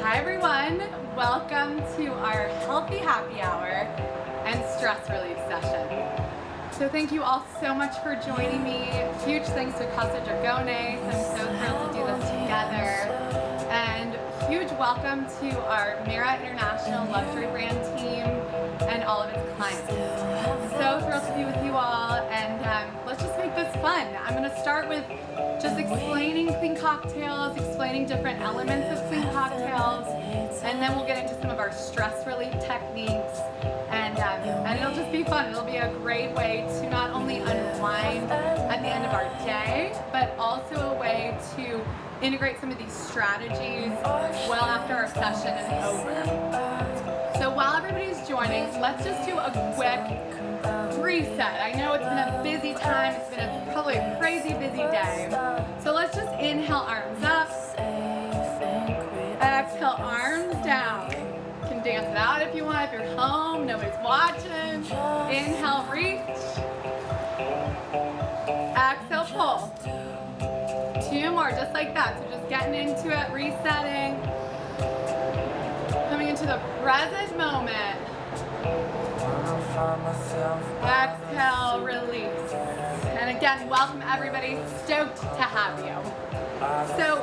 Hi everyone, welcome to our healthy happy hour and stress relief session. So thank you all so much for joining me. Huge thanks to Casa. I'm so thrilled to do this together. And huge welcome to our Nora International luxury brand team and all of its clients. So thrilled to be with you all, and let's just make this fun. I'm going to start with just explaining clean cocktails, explaining different elements of clean cocktails, and then we'll get into some of our stress relief techniques, and it'll just be fun. It'll be a great way to not only unwind at the end of our day, but also a way to integrate some of these strategies well after our session is over. So while everybody's joining, let's just do a quick reset. I know it's been a busy time. It's been probably a crazy busy day. So let's just inhale, arms up. Exhale, arms down. You can dance it out if you want, if you're home, nobody's watching. Inhale, reach. Exhale, pull. Two more, just like that. So just getting into it, resetting. Coming into the present moment. Exhale, release. And again, welcome everybody. Stoked to have you. So,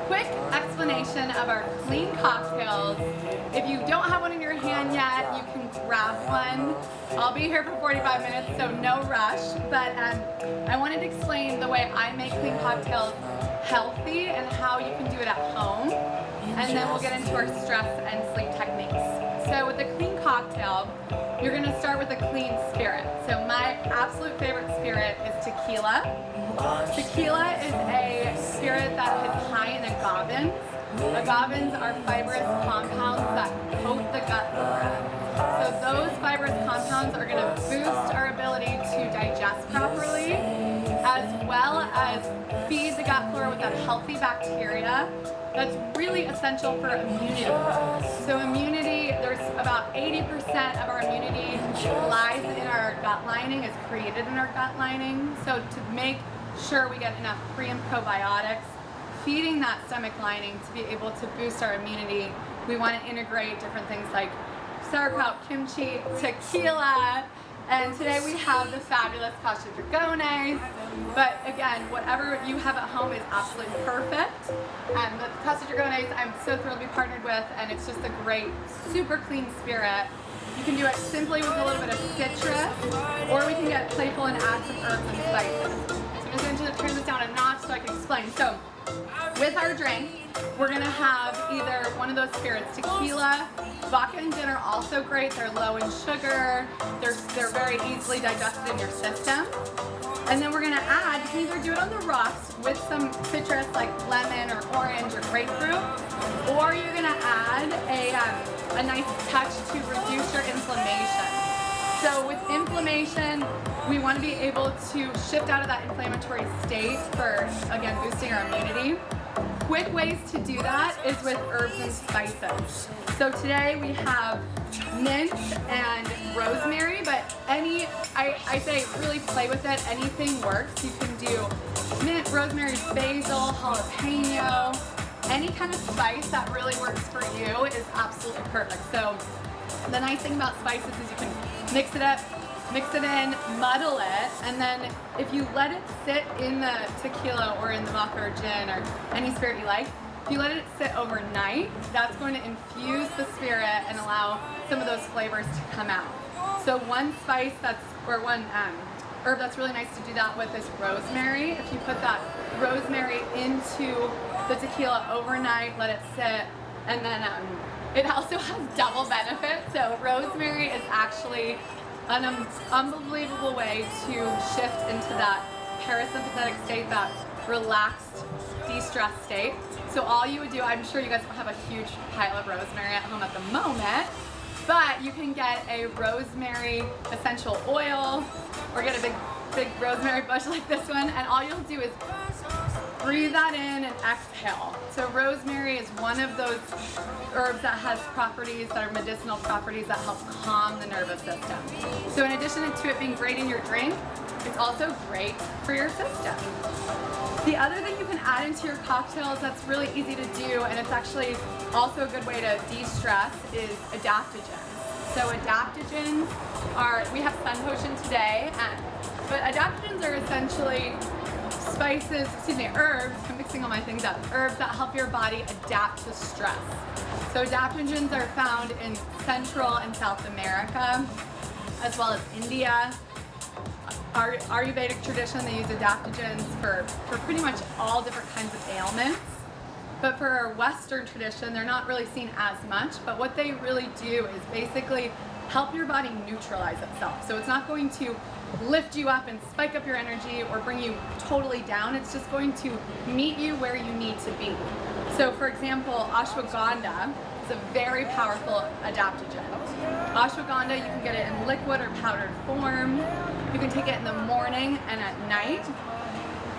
quick explanation of our clean cocktails. If you don't have one in your hand yet, you can grab one. I'll be here for 45 minutes, so no rush. But I wanted to explain the way I make clean cocktails healthy and how you can do it at home. And then we'll get into our stress and sleep techniques. So with the clean cocktail, you're going to start with a clean spirit. So my absolute favorite spirit is tequila. Tequila is a spirit that is high in agavins. Agavins are fibrous compounds that coat the gut flora. So those fibrous compounds are going to boost our ability to digest properly, as well as feed the gut flora with that healthy bacteria that's really essential for immunity. So immunity, there's about 80% of our immunity lies in our gut lining, is created in our gut lining. So to make sure we get enough pre and probiotics, feeding that stomach lining to be able to boost our immunity, we want to integrate different things like sauerkraut, kimchi, tequila, and today we have the fabulous Casa. But again, whatever you have at home is absolutely perfect. And the Casa, I'm so thrilled to be partnered with, and it's just a great, super clean spirit. You can do it simply with a little bit of citrus, or we can get playful and add some herbs and spices. So I'm just going to turn this down a notch so I can explain. So with our drink, we're going to have either one of those spirits, tequila, vodka and gin are also great. They're low in sugar. They're very easily digested in your system. And then we're going to add, you can either do it on the rocks with some citrus like lemon or orange or grapefruit, or you're going to add a nice touch to reduce your inflammation. So with inflammation, we want to be able to shift out of that inflammatory state for, again, boosting our immunity. Quick ways to do that is with herbs and spices. So today we have mint and rosemary, but I say really play with it. Anything works. You can do mint, rosemary, basil, jalapeno. Any kind of spice that really works for you is absolutely perfect. So the nice thing about spices is you can mix it up, mix it in, muddle it, and then if you let it sit in the tequila or in the vodka or gin or any spirit you like, if you let it sit overnight, that's going to infuse the spirit and allow some of those flavors to come out. So one spice one herb that's really nice to do that with is rosemary. If you put that rosemary into the tequila overnight, let it sit, and then it also has double benefits. So rosemary is actually an unbelievable way to shift into that parasympathetic state, that relaxed, de-stressed state. So all you would do, I'm sure you guys don't have a huge pile of rosemary at home at the moment, but you can get a rosemary essential oil or get a big rosemary bush like this one, and all you'll do is breathe that in and exhale. So rosemary is one of those herbs that has properties that are medicinal properties that help calm the nervous system. So in addition to it being great in your drink, it's also great for your system. The other thing you can add into your cocktails that's really easy to do, and it's actually also a good way to de-stress, is adaptogens. So adaptogens are, we have sun potion today, but adaptogens are essentially herbs, I'm mixing all my things up, herbs that help your body adapt to stress. So adaptogens are found in Central and South America, as well as India. Our Ayurvedic tradition, they use adaptogens for pretty much all different kinds of ailments. But for our Western tradition, they're not really seen as much, but what they really do is basically help your body neutralize itself. So it's not going to lift you up and spike up your energy or bring you totally down. It's just going to meet you where you need to be. So for example, ashwagandha is a very powerful adaptogen. Ashwagandha, you can get it in liquid or powdered form. You can take it in the morning and at night.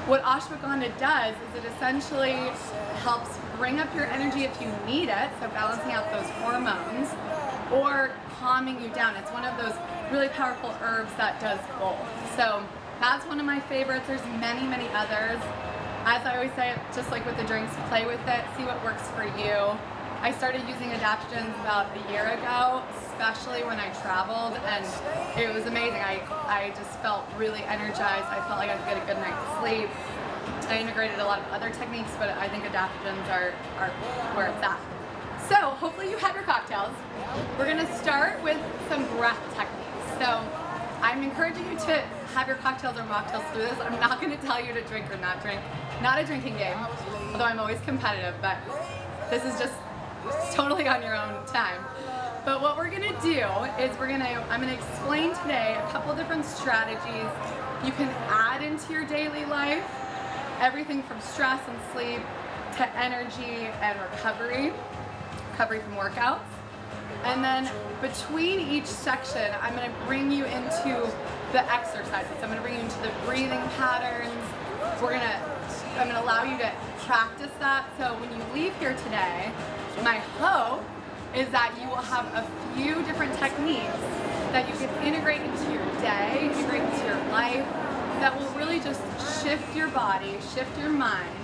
What ashwagandha does is it essentially helps bring up your energy if you need it, so balancing out those hormones, or calming you down. It's one of those really powerful herbs that does both. So that's one of my favorites. There's many, many others. As I always say, just like with the drinks, play with it, see what works for you. I started using adaptogens about a year ago, especially when I traveled, and it was amazing. I just felt really energized. I felt like I could get a good night's sleep. I integrated a lot of other techniques, but I think adaptogens are where it's at. So hopefully you have your cocktails. We're gonna start with some breath techniques. So I'm encouraging you to have your cocktails or mocktails through this. I'm not gonna tell you to drink or not drink. Not a drinking game, although I'm always competitive, but this is just totally on your own time. But what we're gonna do is I'm gonna explain today a couple different strategies you can add into your daily life. Everything from stress and sleep to energy and recovery from workouts. And then between each section, I'm gonna bring you into the exercises. I'm gonna bring you into the breathing patterns. I'm gonna allow you to practice that. So when you leave here today, my hope is that you will have a few different techniques that you can integrate into your day, integrate into your life, that will really just shift your body, shift your mind,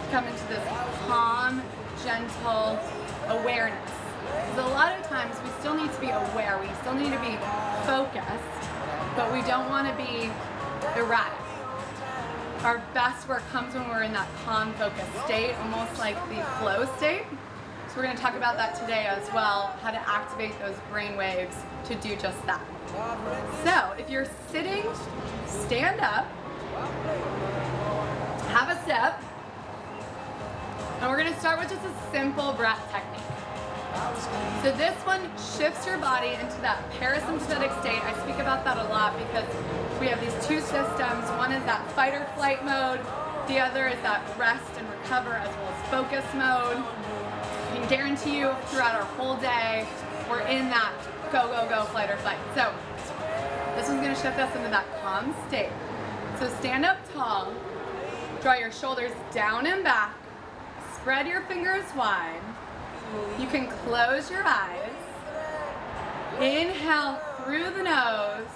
to come into this calm, gentle awareness. Because a lot of times we still need to be aware, we still need to be focused, but we don't want to be erratic. Our best work comes when we're in that calm, focused state, almost like the flow state. So we're going to talk about that today as well, how to activate those brain waves to do just that. So if you're sitting, stand up, have a sip, and we're going to start with just a simple breath technique. So this one shifts your body into that parasympathetic state. I speak about that a lot because we have these two systems. One is that fight or flight mode. The other is that rest and recover as well as focus mode. I can guarantee you throughout our whole day, we're in that go, go, go, flight or fight. So this one's gonna shift us into that calm state. So stand up tall, draw your shoulders down and back, spread your fingers wide. You can close your eyes. Inhale through the nose.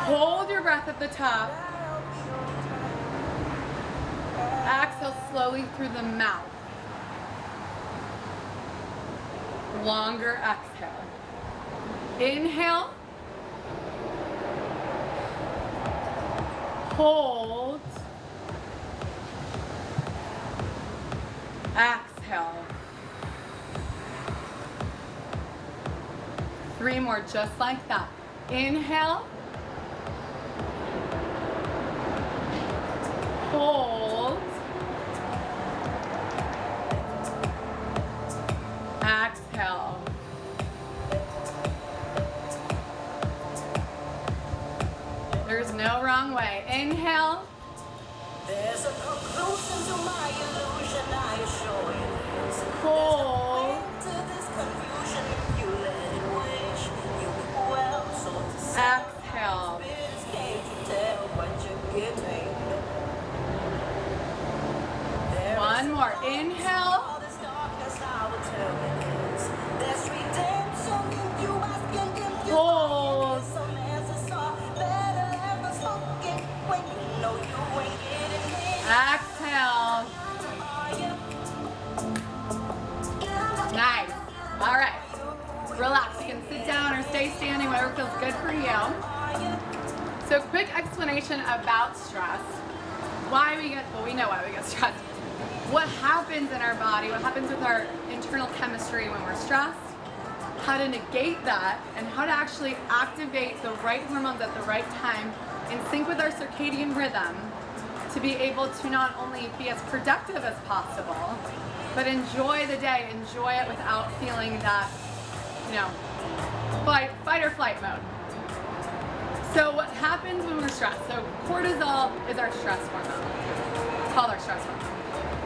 Hold your breath at the top. Exhale slowly through the mouth. Longer exhale. Inhale. Hold. Exhale. 3 more just like that. Inhale. Hold. Exhale. There's no wrong way. Inhale. There's a conclusion to my illusion, I assure you. Hold. To this confusion, if you let it wish, you well, so to say. Exhale. It's scared to tell what you're getting. more. Inhale. All this darkness I will tell you is there's redemption in you. I can give you Hold. some answers are better ever spoken when you know you ain't getting it. Exhale. Nice. All right. Relax. You can sit down or stay standing, whatever feels good for you. So quick explanation about stress. We know why we get stressed. What happens in our body, what happens with our internal chemistry when we're stressed, how to negate that, and how to actually activate the right hormones at the right time in sync with our circadian rhythm to be able to not only be as productive as possible, but enjoy the day, enjoy it without feeling that, fight or flight mode. So what happens when we're stressed? So cortisol is our stress hormone. It's called our stress hormone.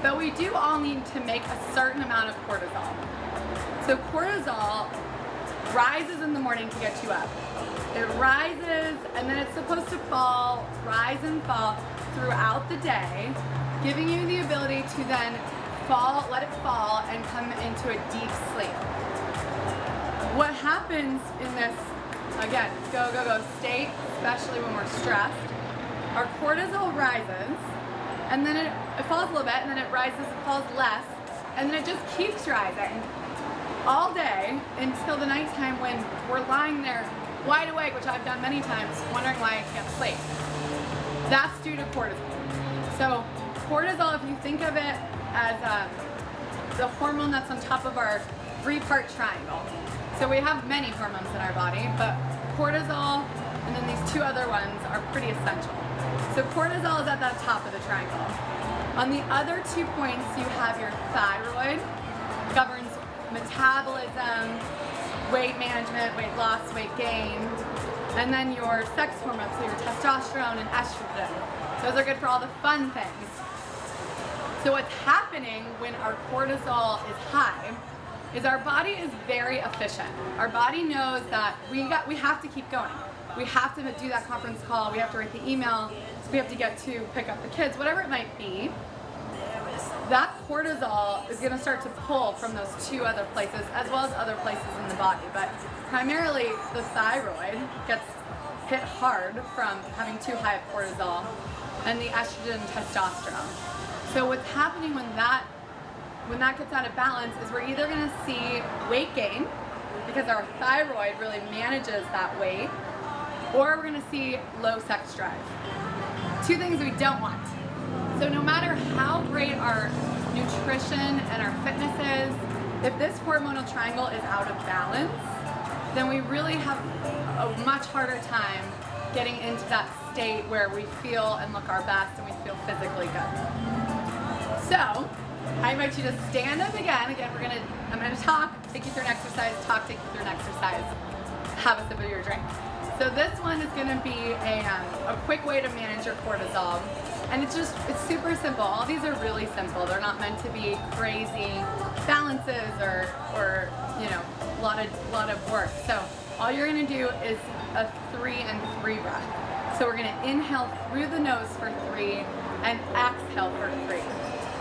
But we do all need to make a certain amount of cortisol. So cortisol rises in the morning to get you up. It rises and then it's supposed to rise and fall throughout the day, giving you the ability to then let it fall and come into a deep sleep. What happens in this, again, go state, especially when we're stressed, our cortisol rises, and then it falls a little bit, and then it rises, it falls less, and then it just keeps rising all day until the nighttime when we're lying there wide awake, which I've done many times, wondering why I can't sleep. That's due to cortisol. So cortisol, if you think of it as the hormone that's on top of our three-part triangle. So we have many hormones in our body, but cortisol and then these two other ones are pretty essential. So cortisol is at the top of the triangle. On the other 2 points, you have your thyroid, governs metabolism, weight management, weight loss, weight gain, and then your sex hormones, so your testosterone and estrogen. Those are good for all the fun things. So what's happening when our cortisol is high is our body is very efficient. Our body knows that we have to keep going. We have to do that conference call, we have to write the email, we have to get to pick up the kids, whatever it might be. That cortisol is gonna start to pull from those two other places as well as other places in the body. But primarily the thyroid gets hit hard from having too high of cortisol and the estrogen and testosterone. So what's happening when that gets out of balance is we're either gonna see weight gain because our thyroid really manages that weight, or we're gonna see low sex drive. Two things we don't want. So no matter how great our nutrition and our fitness is, if this hormonal triangle is out of balance, then we really have a much harder time getting into that state where we feel and look our best and we feel physically good. So I invite you to stand up again. Again, I'm gonna talk, take you through an exercise, take you through an exercise, have a sip of your drink. So this one is gonna be a quick way to manage your cortisol. And it's super simple. All these are really simple. They're not meant to be crazy balances or a lot of work. So all you're gonna do is a 3 and 3 breath. So we're gonna inhale through the nose for 3 and exhale for 3.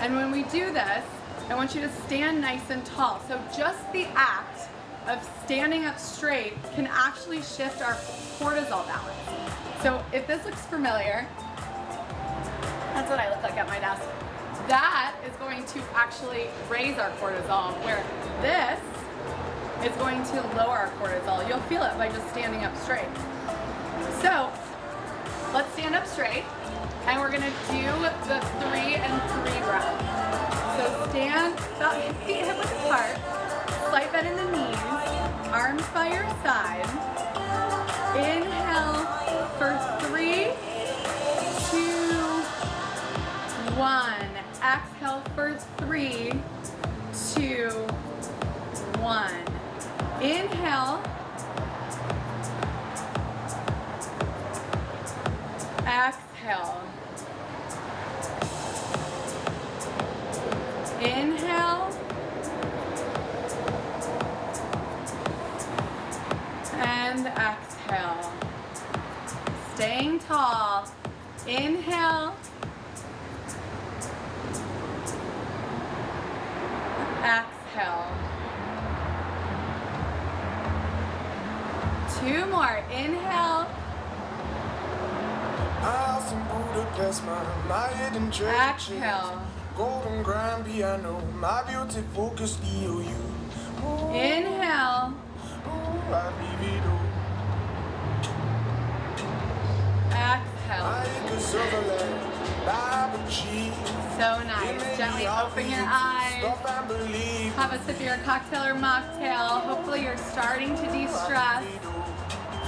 And when we do this, I want you to stand nice and tall. So just the act of standing up straight can actually shift our cortisol balance. So if this looks familiar, that's what I look like at my desk. That is going to actually raise our cortisol, where this is going to lower our cortisol. You'll feel it by just standing up straight. So let's stand up straight, and we're gonna do the 3 and 3 breath. So stand about feet hip width apart, slight bend in the knees, arms by your side. Inhale for 3, 2, 1. Exhale for 3, 2, 1. Inhale. Exhale. Inhale. And exhale. Staying tall. Inhale. Exhale. 2 more. Inhale. Exhale. Golden grand piano, my beauty focus, you. Inhale. Exhale. So nice. Gently open your eyes. Have a sip of your cocktail or mocktail. Hopefully you're starting to de-stress.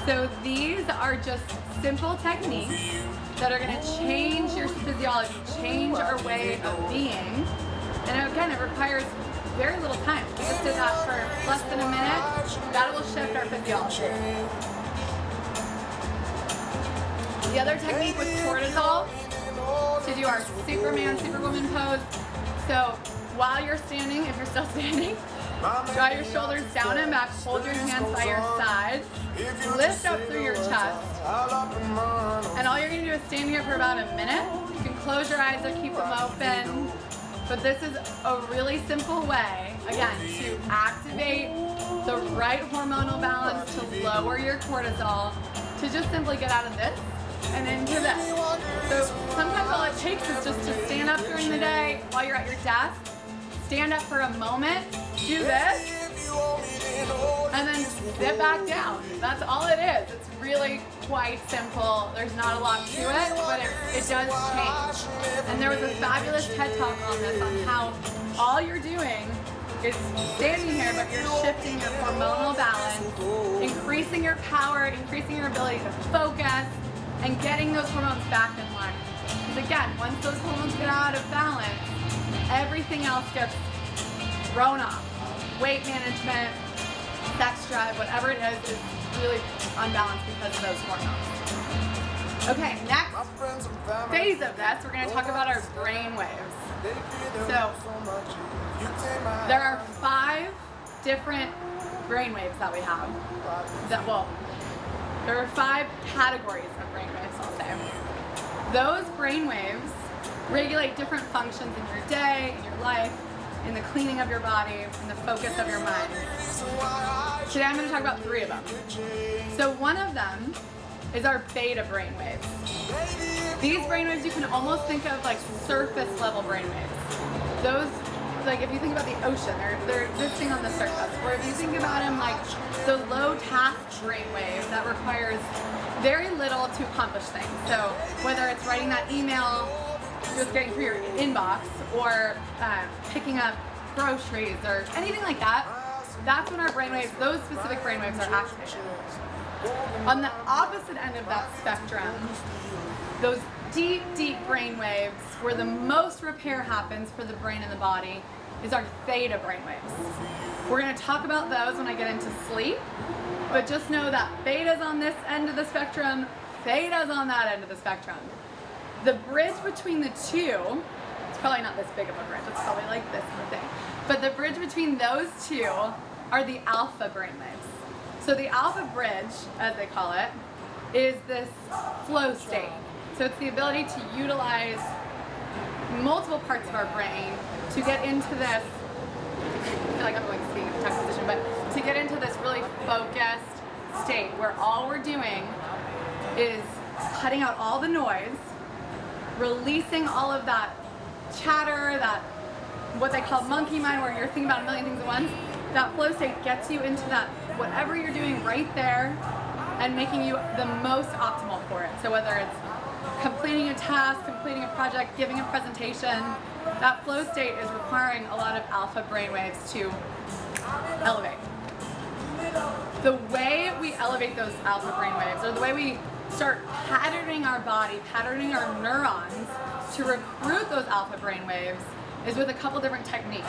So these are just simple techniques that are going to change your physiology, change our way of being. And again, it requires very little time. We just did that for less than a minute. That will shift our physiology. The other technique with cortisol, to do our Superman, Superwoman pose. So while you're standing, if you're still standing, draw your shoulders down and back, hold your hands by your side, lift up through your chest, and all you're going to do is stand here for about a minute. You can close your eyes or keep them open, but this is a really simple way, again, to activate the right hormonal balance, to lower your cortisol, to just simply get out of this and into this. So sometimes all it takes is just to stand up during the day while you're at your desk, stand up for a moment, do this, and then sit back down. That's all it is. It's really quite simple. There's not a lot to it, but it does change. And there was a fabulous TED Talk on this, on how all you're doing is standing here, but you're shifting your hormonal balance, increasing your power, increasing your ability to focus, and getting those hormones back in line. Because again, once those hormones get out of balance, everything else gets thrown off. Weight management, sex drive, whatever it is really unbalanced because of those hormones. Okay, next phase of this, we're going to talk about our brain waves. So, there are 5 different brain waves that we have. There are 5 categories of brain waves, I'll say. Those brain waves regulate different functions in your day, in your life, in the cleaning of your body, in the focus of your mind. Today I'm going to talk about 3 of them. So one of them is our beta brain waves. These brain waves you can almost think of like surface level brain waves. Those, like if you think about the ocean, they're existing on the surface. Or if you think about them like the low task brain wave that requires very little to accomplish things. So whether it's writing that email, just getting through your inbox, or picking up groceries or anything like that, that's when our brainwaves, those specific brainwaves are activated. On the opposite end of that spectrum, those deep, deep brainwaves where the most repair happens for the brain and the body is our theta brainwaves. We're going to talk about those when I get into sleep, but just know that beta's on this end of the spectrum, theta's on that end of the spectrum. The bridge between the two, it's probably not this big of a bridge, it's probably like this thing, but the bridge between those two are the alpha brainwaves. So the alpha bridge, as they call it, is this flow state. So it's the ability to utilize multiple parts of our brain to get into this, I feel like I'm going to speak in tuck position, but to get into this really focused state where all we're doing is cutting out all the noise, releasing all of that chatter, that what they call monkey mind, where you're thinking about a million things at once. That flow state gets you into that, whatever you're doing right there, and making you the most optimal for it. So whether it's completing a task, completing a project, giving a presentation, that flow state is requiring a lot of alpha brainwaves to elevate. The way we elevate those alpha brainwaves, or the way we start patterning our body, patterning our neurons to recruit those alpha brainwaves, is with a couple different techniques.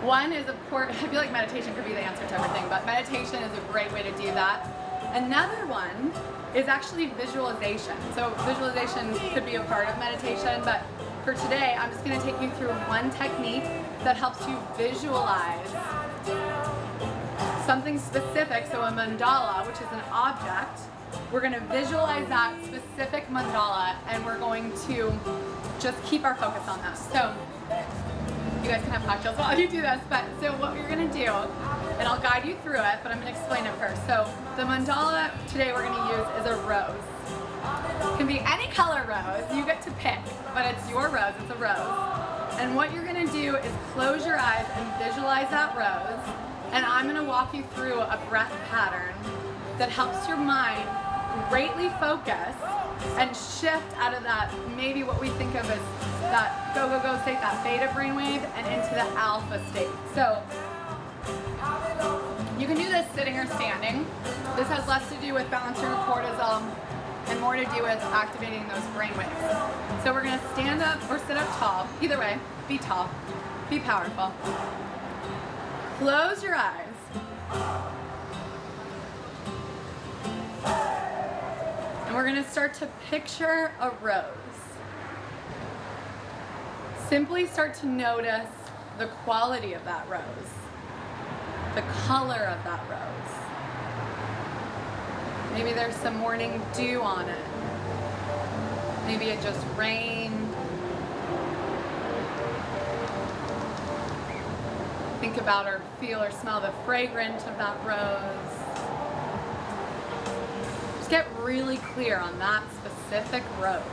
One is, of course, I feel like meditation could be the answer to everything, but meditation is a great way to do that. Another one is actually visualization. So visualization could be a part of meditation, but for today, I'm just going to take you through one technique that helps you visualize something specific. So a mandala, which is an object, we're going to visualize that specific mandala, and we're going to just keep our focus on that. So You guys can have cocktails while you do this, but so what you're gonna do, and I'll guide you through it, but I'm gonna explain it first. So the mandala today we're gonna use is a rose. It can be any color rose, you get to pick, but it's your rose, it's a rose. And what you're gonna do is close your eyes and visualize that rose, and I'm gonna walk you through a breath pattern that helps your mind greatly focus and shift out of that, maybe what we think of as that go, go, go state, that beta brainwave, and into the alpha state. So you can do this sitting or standing. This has less to do with balancing your cortisol and more to do with activating those brainwaves. So we're gonna stand up or sit up tall. Either way, be tall, be powerful. Close your eyes. And we're gonna start to picture a rose. Simply start to notice the quality of that rose, the color of that rose. Maybe there's some morning dew on it. Maybe it just rained. Think about or feel or smell the fragrance of that rose. Just get really clear on that specific rose.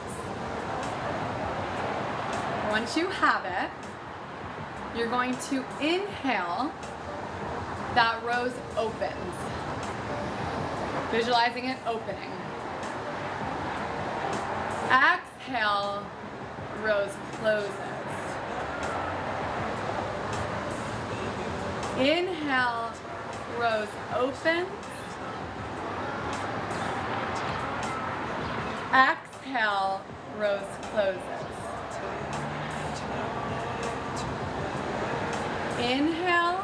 Once you have it, you're going to inhale, that rose opens. Visualizing it opening. Exhale, rose closes. Inhale, rose opens. Exhale, rose closes. Inhale.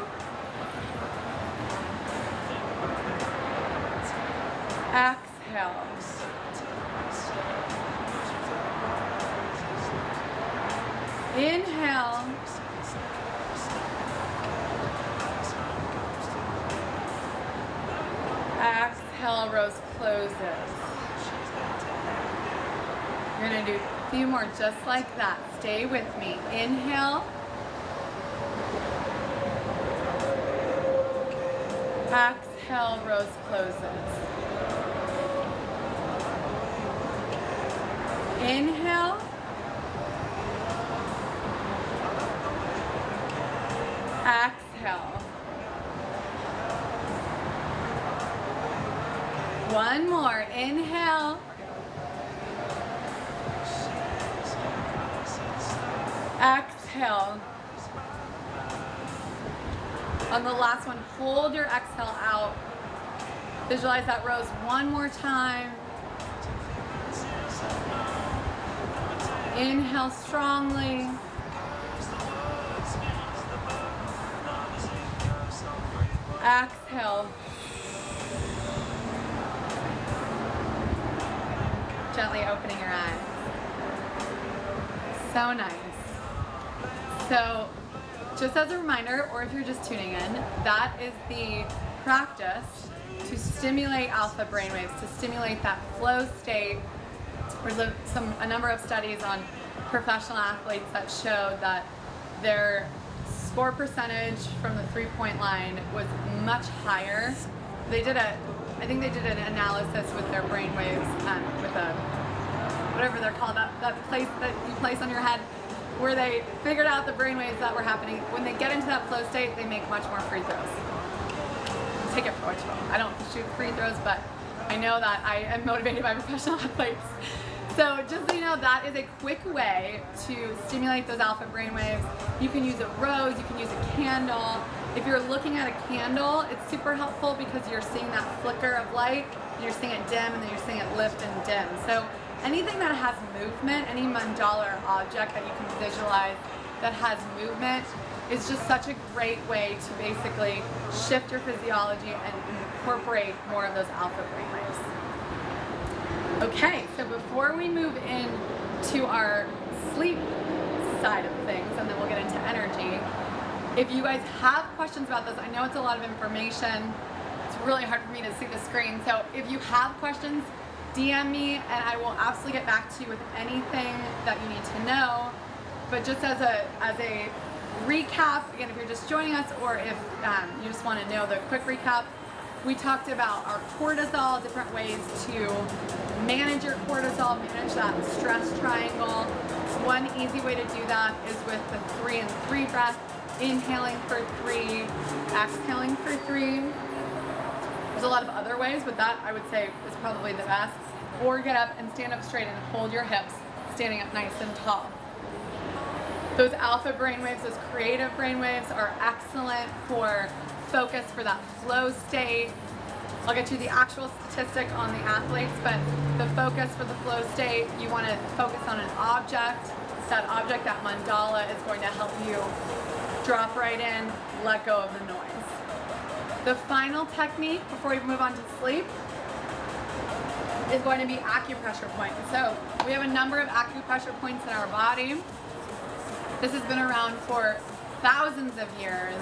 Exhale. Inhale. Exhale, rose closes. You're gonna do a few more just like that. Stay with me. Inhale. Exhale, rose closes. Inhale. Exhale. One more. Inhale. Exhale. On the last one, hold your exhale out. Visualize that rose one more time. Inhale strongly. Exhale. Gently opening your eyes. So nice. So, just as a reminder, or if you're just tuning in, that is the practice to stimulate alpha brainwaves, to stimulate that flow state. There's a number of studies on professional athletes that showed that their score percentage from the three-point line was much higher. I think they did an analysis with their brainwaves, with a, whatever they're called, that place that you place on your head, where they figured out the brainwaves that were happening. When they get into that flow state, they make much more free throws. Take it for what you will. I don't shoot free throws, but I know that I am motivated by professional athletes. So just so you know, that is a quick way to stimulate those alpha brainwaves. You can use a rose, you can use a candle. If you're looking at a candle, it's super helpful because you're seeing that flicker of light, and you're seeing it dim, and then you're seeing it lift and dim. So anything that has movement, any mandala or object that you can visualize that has movement is just such a great way to basically shift your physiology and incorporate more of those alpha brainwaves. Okay, so before we move into our sleep side of things, and then we'll get into energy, if you guys have questions about this, I know it's a lot of information. It's really hard for me to see the screen. So if you have questions, DM me and I will absolutely get back to you with anything that you need to know. But just as a recap, again, if you're just joining us or if you just want to know the quick recap, we talked about our cortisol, different ways to manage your cortisol, manage that stress triangle. One easy way to do that is with the 3 and 3 breath, inhaling for 3, exhaling for 3. There's a lot of other ways, but that I would say is probably the best. Or get up and stand up straight and hold your hips, standing up nice and tall. Those alpha brainwaves, those creative brainwaves are excellent for focus, for that flow state. I'll get you the actual statistic on the athletes, but the focus for the flow state, you want to focus on an object. That object, that mandala, is going to help you drop right in, let go of the noise. The final technique before we move on to sleep is going to be acupressure points. So we have a number of acupressure points in our body. This has been around for thousands of years.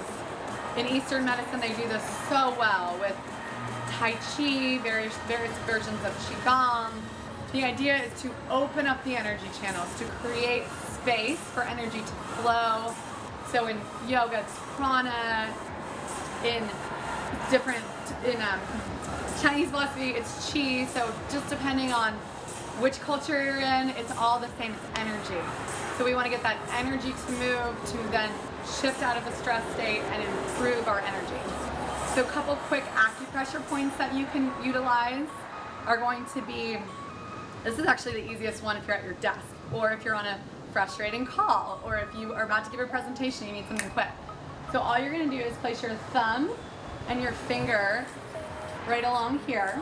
In Eastern medicine, they do this so well with Tai Chi, various versions of Qigong. The idea is to open up the energy channels, to create space for energy to flow. So in yoga, it's prana. In Chinese philosophy, it's chi. So just depending on which culture you're in, it's all the same, it's energy. So we want to get that energy to move, to then shift out of a stress state and improve our energy. So a couple quick acupressure points that you can utilize are going to be, this is actually the easiest one if you're at your desk, or if you're on a frustrating call, or if you are about to give a presentation, you need something quick. So all you're going to do is place your thumb and your finger right along here,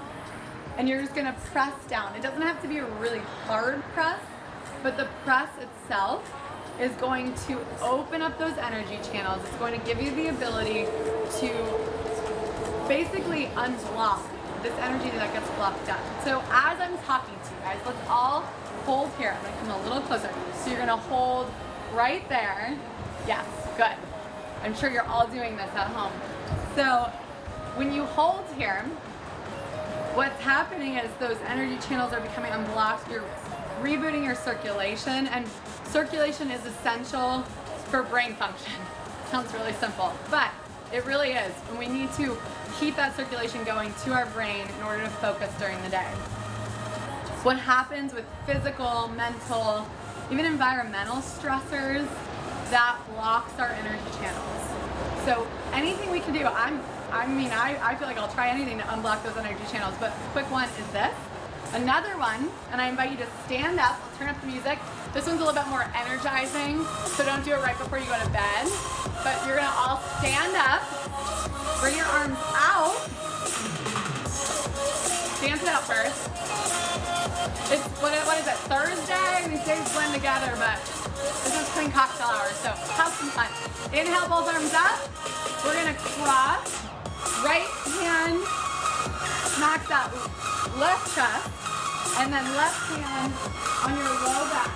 and you're just going to press down. It doesn't have to be a really hard press, but the press itself is going to open up those energy channels. It's going to give you the ability to basically unblock this energy that gets blocked up. So as I'm talking to you guys, let's all hold here. I'm going to come a little closer. So you're going to hold right there. Yes, good. I'm sure you're all doing this at home. So when you hold here, what's happening is those energy channels are becoming unblocked. You're rebooting your circulation, and circulation is essential for brain function. Sounds really simple, but it really is. And we need to keep that circulation going to our brain in order to focus during the day. What happens with physical, mental, even environmental stressors, that blocks our energy channels. So anything we can do, I feel like I'll try anything to unblock those energy channels, but a quick one is this. Another one, and I invite you to stand up, I'll turn up the music. This one's a little bit more energizing, so don't do it right before you go to bed. But you're gonna all stand up, bring your arms out, dance it out first. It's, what is it, Thursday? These days blend together, but this is clean cocktail hour, so have some fun. Inhale, both arms up. We're gonna cross, right hand smacks that left chest, and then left hand on your low back.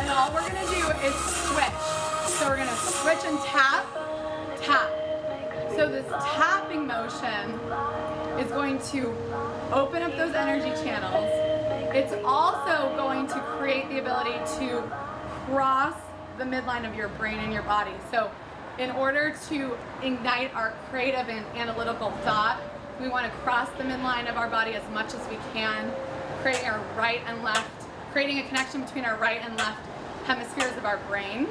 And all we're gonna do is switch. So we're gonna switch and tap, tap. So this tapping motion is going to open up those energy channels. It's also going to create the ability to cross the midline of your brain and your body. So in order to ignite our creative and analytical thought, we want to cross the midline of our body as much as we can, creating our right and left, creating a connection between our right and left hemispheres of our brain.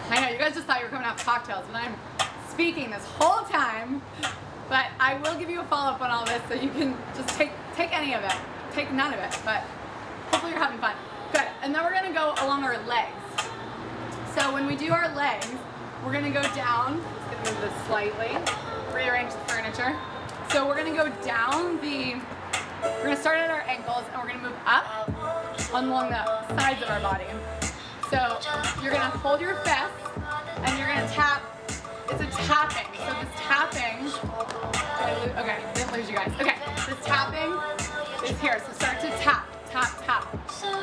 I know, you guys just thought you were coming out with cocktails, but I'm speaking this whole time. But I will give you a follow-up on all this so you can just take any of it, take none of it, but hopefully you're having fun. Good, and then we're gonna go along our legs. So when we do our legs, we're gonna go down, just gonna move this slightly, rearrange the furniture. So we're gonna go down we're gonna start at our ankles and we're gonna move up along the sides of our body. So you're gonna hold your fists and you're gonna tap. It's a tapping. So this tapping, okay, didn't lose you guys. Okay, this tapping is here. So start to tap, tap, tap.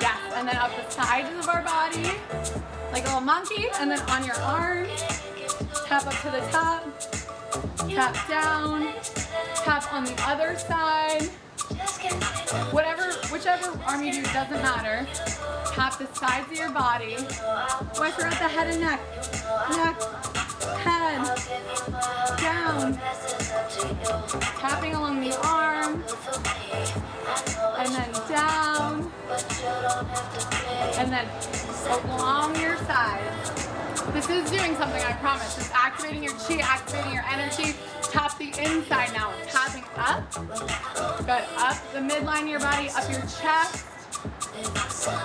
Yes, and then up the sides of our body, like a little monkey, and then on your arms, tap up to the top, tap down, tap on the other side, Whichever arm you do, doesn't matter. Tap the sides of your body. Right throughout the head and neck. Neck, head, down. Tapping along the arm. And then down. And then along your sides. This is doing something, I promise. It's activating your chi, activating your energy. Tap the inside now. Tapping up. Good. Up the midline of your body, up your chest.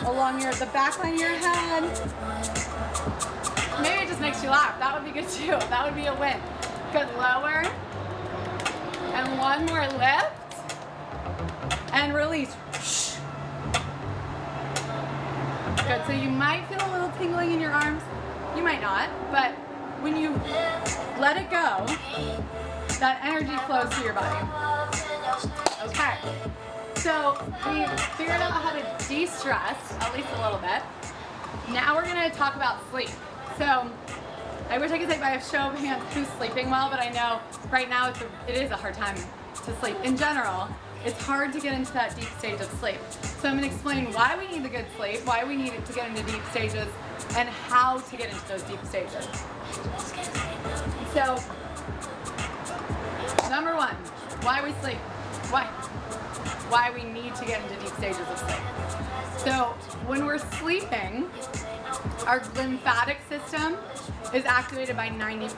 Along the back line of your head. Maybe it just makes you laugh. That would be good too. That would be a win. Good. Lower. And one more lift. And release. Good. So you might feel a little tingling in your arms. You might not. But when you let it go, that energy flows through your body. Okay. So we figured out how to de-stress, at least a little bit. Now we're going to talk about sleep. So I wish I could say by a show of hands who's sleeping well, but I know right now it is a hard time to sleep. In general, it's hard to get into that deep stage of sleep. So I'm going to explain why we need the good sleep, why we need to get into deep stages, and how to get into those deep stages. So, number one, why we sleep. Why we need to get into deep stages of sleep. So when we're sleeping, our lymphatic system is activated by 90%.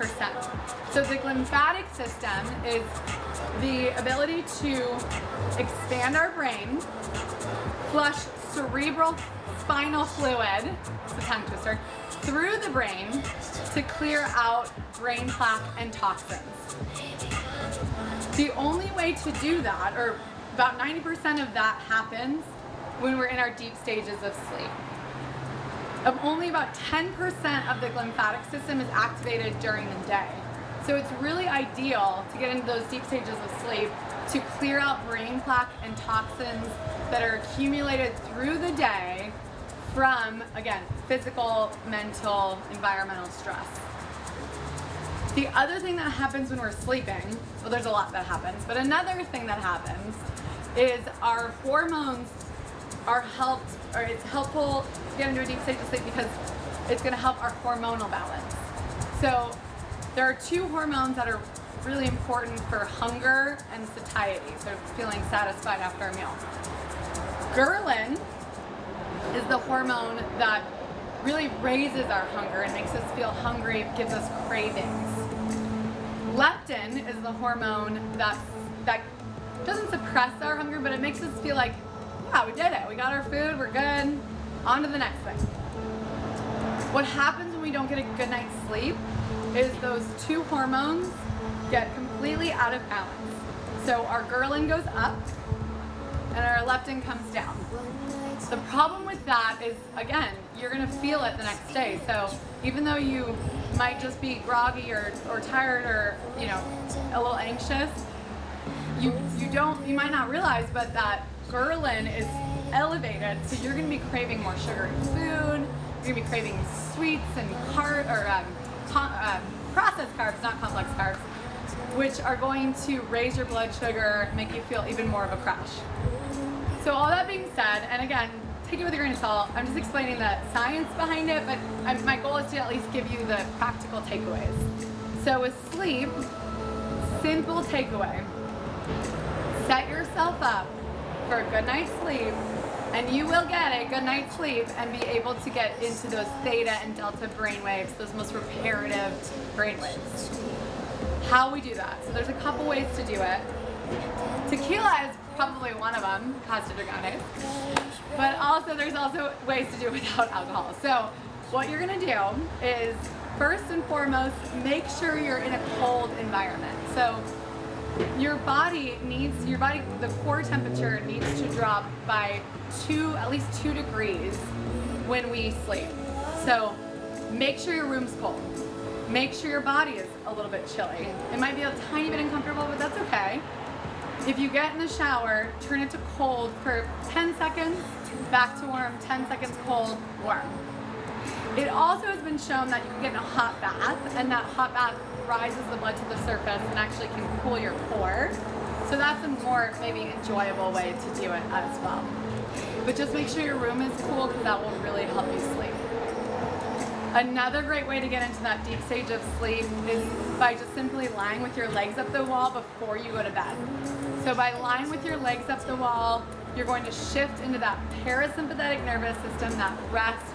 So the lymphatic system is the ability to expand our brain, flush cerebral spinal fluid, it's a tongue twister, through the brain to clear out brain plaque and toxins. The only way to do that, or about 90% of that happens when we're in our deep stages of sleep. Only about 10% of the lymphatic system is activated during the day. So it's really ideal to get into those deep stages of sleep to clear out brain plaque and toxins that are accumulated through the day from, again, physical, mental, environmental stress. The other thing that happens when we're sleeping, well, there's a lot that happens, but another thing that happens is our hormones are it's helpful to get into a deep state of sleep because it's going to help our hormonal balance. So there are two hormones that are really important for hunger and satiety, so feeling satisfied after a meal. Ghrelin is the hormone that really raises our hunger and makes us feel hungry, gives us cravings. Leptin is the hormone that doesn't suppress our hunger, but it makes us feel like, yeah, we did it. We got our food, we're good. On to the next thing. What happens when we don't get a good night's sleep is those two hormones get completely out of balance. So our ghrelin goes up and our leptin comes down. The problem with that is, again, you're going to feel it the next day. So even though you might just be groggy or tired or, a little anxious, you might not realize, but that ghrelin is elevated, so you're going to be craving more sugary food. You're going to be craving sweets and processed carbs, not complex carbs, which are going to raise your blood sugar, make you feel even more of a crash. So all that being said, and again, take it with a grain of salt, I'm just explaining the science behind it, but my goal is to at least give you the practical takeaways. So with sleep, simple takeaway. Set yourself up for a good night's sleep, and you will get a good night's sleep and be able to get into those theta and delta brainwaves, those most reparative brainwaves. How we do that? So there's a couple ways to do it. Tequila is probably one of them, Casa, but also there's also ways to do it without alcohol. So what you're gonna do is, first and foremost, make sure you're in a cold environment. So the core temperature needs to drop by at least 2 degrees when we sleep. So make sure your room's cold. Make sure your body is a little bit chilly. It might be a tiny bit uncomfortable, but that's okay. If you get in the shower, turn it to cold for 10 seconds, back to warm, 10 seconds cold, warm. It also has been shown that you can get in a hot bath, and that hot bath rises the blood to the surface and actually can cool your core. So that's a more maybe enjoyable way to do it as well. But just make sure your room is cool because that will really help you sleep. Another great way to get into that deep stage of sleep is by just simply lying with your legs up the wall before you go to bed. So by lying with your legs up the wall, you're going to shift into that parasympathetic nervous system, that rest,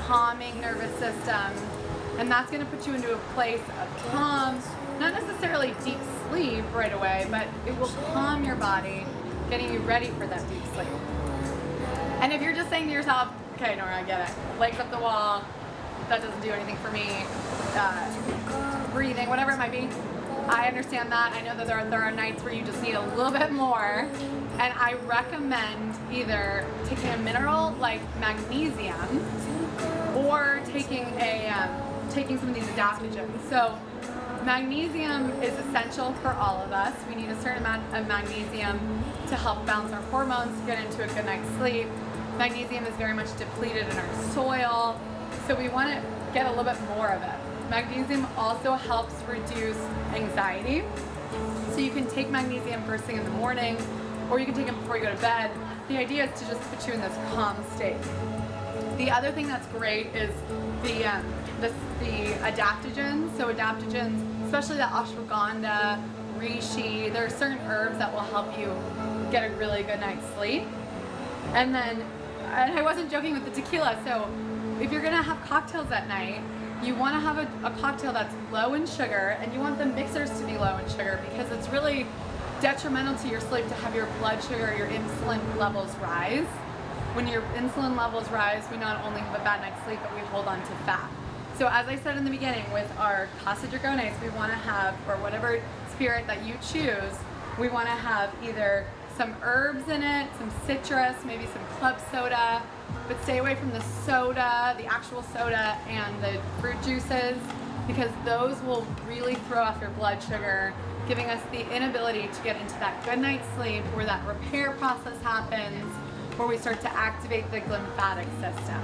calming nervous system, and that's going to put you into a place of calm, not necessarily deep sleep right away, but it will calm your body, getting you ready for that deep sleep. And if you're just saying to yourself, okay, Nora, I get it, legs up the wall, that doesn't do anything for me, breathing, whatever it might be, I understand that. I know that there are nights where you just need a little bit more, and I recommend either taking a mineral like magnesium or taking some of these adaptogens. So magnesium is essential for all of us. We need a certain amount of magnesium to help balance our hormones, to get into a good night's sleep. Magnesium is very much depleted in our soil, so we want to get a little bit more of it. Magnesium also helps reduce anxiety. So you can take magnesium first thing in the morning, or you can take it before you go to bed. The idea is to just put you in this calm state. The other thing that's great is the adaptogens. So adaptogens, especially the ashwagandha, reishi, there are certain herbs that will help you get a really good night's sleep. And I wasn't joking with the tequila, so if you're gonna have cocktails at night, you want to have a cocktail that's low in sugar, and you want the mixers to be low in sugar because it's really detrimental to your sleep to have your blood sugar, your insulin levels rise. When your insulin levels rise, we not only have a bad night's sleep, but we hold on to fat. So as I said in the beginning, with our Casa we want to have, or whatever spirit that you choose, we want to have either some herbs in it, some citrus, maybe some club soda, but stay away from the soda, the actual soda, and the fruit juices, because those will really throw off your blood sugar, giving us the inability to get into that good night's sleep where that repair process happens, where we start to activate the lymphatic system.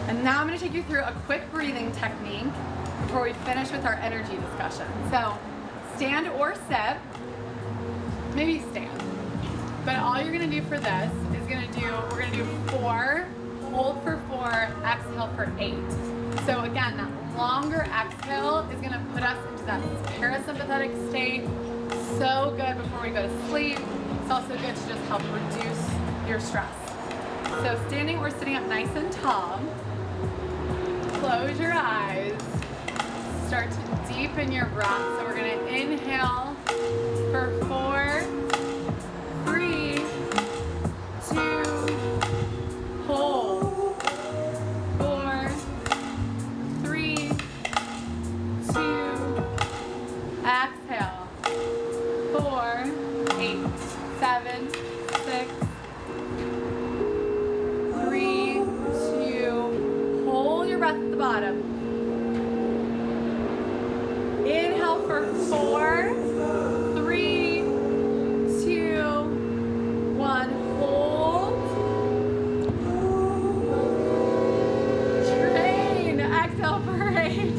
And now I'm going to take you through a quick breathing technique before we finish with our energy discussion. So stand or sit, maybe stand. But all you're gonna do for this is we're gonna do 4, hold for 4, exhale for 8. So again, that longer exhale is gonna put us into that parasympathetic state. So good before we go to sleep. It's also good to just help reduce your stress. So standing or sitting up nice and tall, close your eyes, start to deepen your breath. So we're gonna inhale for 4, 3, 2, hold, 4, 3, 2, exhale, 4, 8, 7, 6, 3, 2, hold your breath at the bottom. Inhale for 4, 3, 2, 1, hold. Train, exhale for 8.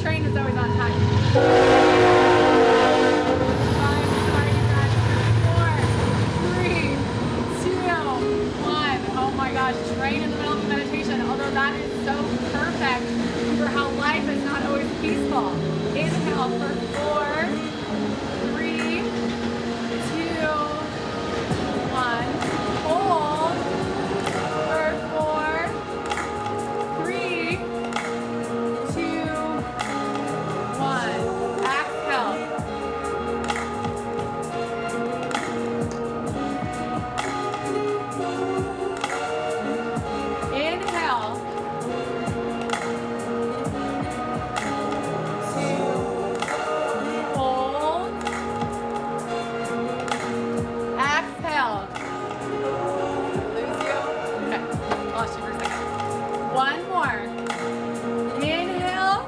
Train is always on time. 5, starting at 4, 3, 2, 1. Oh my gosh, train in the middle of the meditation, although that is so perfect for how life is not always peaceful. Inhale for 4, 3, 2, 1. Hold for 4, 3, 2, 1. Exhale. Inhale. 2. Hold. Exhale. Lose you? Okay, lost you for a second. One more. Inhale.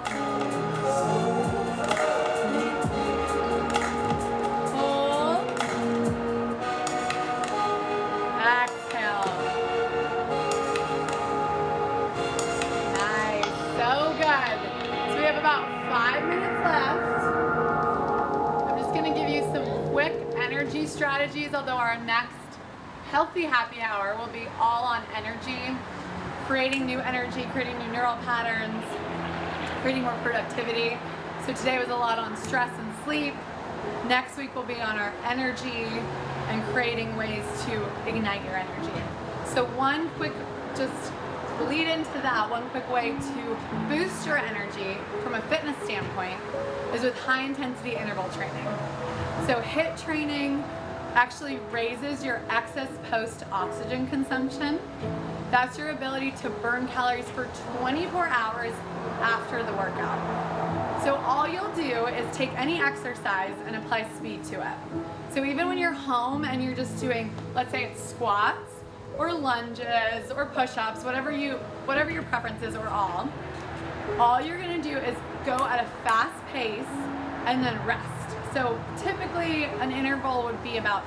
Hold. Exhale. Nice, so good. So we have about 5 minutes left. I'm just gonna give you strategies, although our next healthy happy hour will be all on energy, creating new energy, creating new neural patterns, creating more productivity. So today was a lot on stress and sleep. Next week will be on our energy and creating ways to ignite your energy. So one quick, just lead into that, one quick way to boost your energy from a fitness standpoint is with high intensity interval training. So HIIT training actually raises your excess post oxygen consumption. That's your ability to burn calories for 24 hours after the workout. So all you'll do is take any exercise and apply speed to it. So even when you're home and you're just doing, let's say it's squats or lunges or push-ups, whatever your preference is, or all you're gonna do is go at a fast pace and then rest. So typically an interval would be about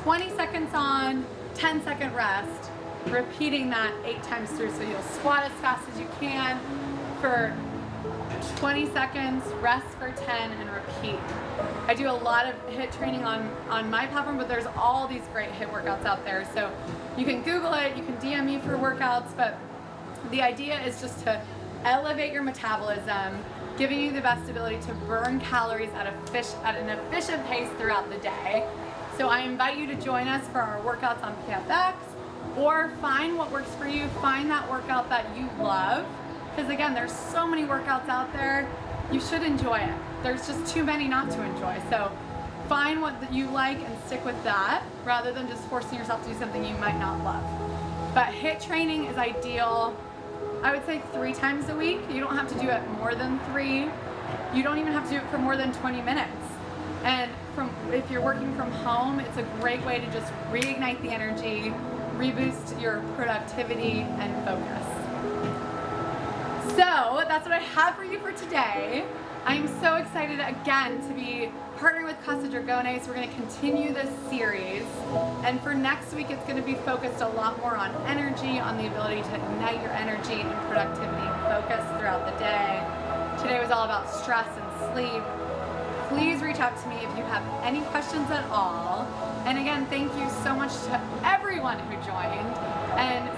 20 seconds on, 10-second rest, repeating that 8 times through. So you'll squat as fast as you can for 20 seconds, rest for 10, and repeat. I do a lot of HIIT training on my platform, but there's all these great HIIT workouts out there. So you can Google it, you can DM me for workouts, but the idea is just to elevate your metabolism, giving you the best ability to burn calories at an efficient pace throughout the day. So I invite you to join us for our workouts on PFX, or find what works for you, find that workout that you love. Because again, there's so many workouts out there, you should enjoy it. There's just too many not to enjoy. So find what you like and stick with that, rather than just forcing yourself to do something you might not love. But HIIT training is ideal, I would say 3 times a week. You don't have to do it more than 3. You don't even have to do it for more than 20 minutes. And if you're working from home, it's a great way to just reignite the energy, reboost your productivity and focus. So that's what I have for you for today. I'm so excited again to be partnering with Casa. We're going to continue this series, and for next week it's going to be focused a lot more on energy, on the ability to ignite your energy and productivity and focus throughout the day. Today was all about stress and sleep. Please reach out to me if you have any questions at all. And again, thank you so much to everyone who joined, and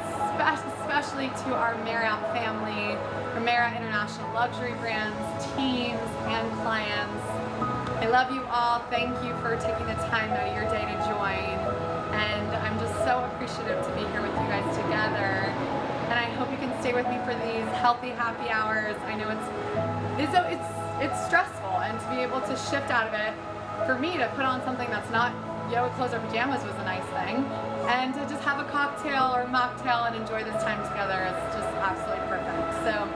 especially to our Marriott family, our Marriott International Luxury Brands, teams, and clients. I love you all. Thank you for taking the time out of your day to join. And I'm just so appreciative to be here with you guys together. And I hope you can stay with me for these healthy happy hours. I know it's stressful, and to be able to shift out of it, for me to put on something that's not yoga clothes or pajamas was a nice thing, and to just have a cocktail or mocktail and enjoy this time together is just absolutely perfect. So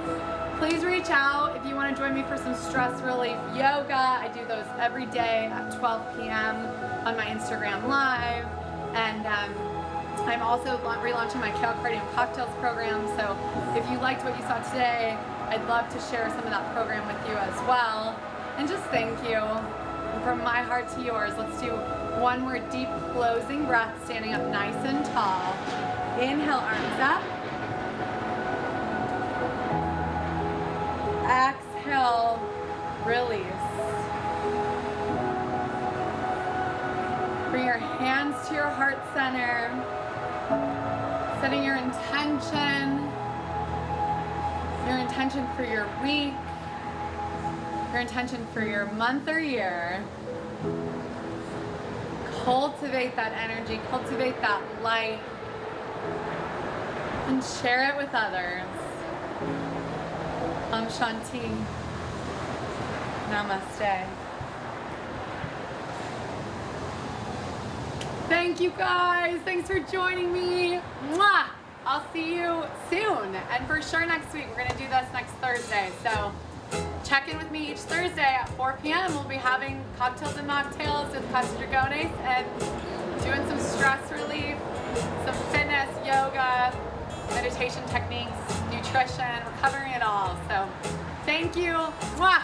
please reach out if you want to join me for some stress relief yoga. I do those every day at 12 p.m. on my Instagram Live, and I'm also relaunching my Kale Cardio and Cocktails program. So if you liked what you saw today, I'd love to share some of that program with you as well. And just thank you. And from my heart to yours, let's do one more deep closing breath, standing up nice and tall. Inhale, arms up. Exhale, release. Bring your hands to your heart center, setting your intention for your week, your intention for your month or year. Cultivate that energy, cultivate that light, and share it with others. Om Shanti. Namaste. Thank you guys. Thanks for joining me. Mwah! I'll see you soon. And for sure next week, we're going to do this next Thursday. So check in with me each Thursday at 4 p.m. We'll be having cocktails and mocktails with Casa and doing some stress relief, some fitness, yoga, meditation techniques, nutrition. We're covering it all. So thank you. Mwah!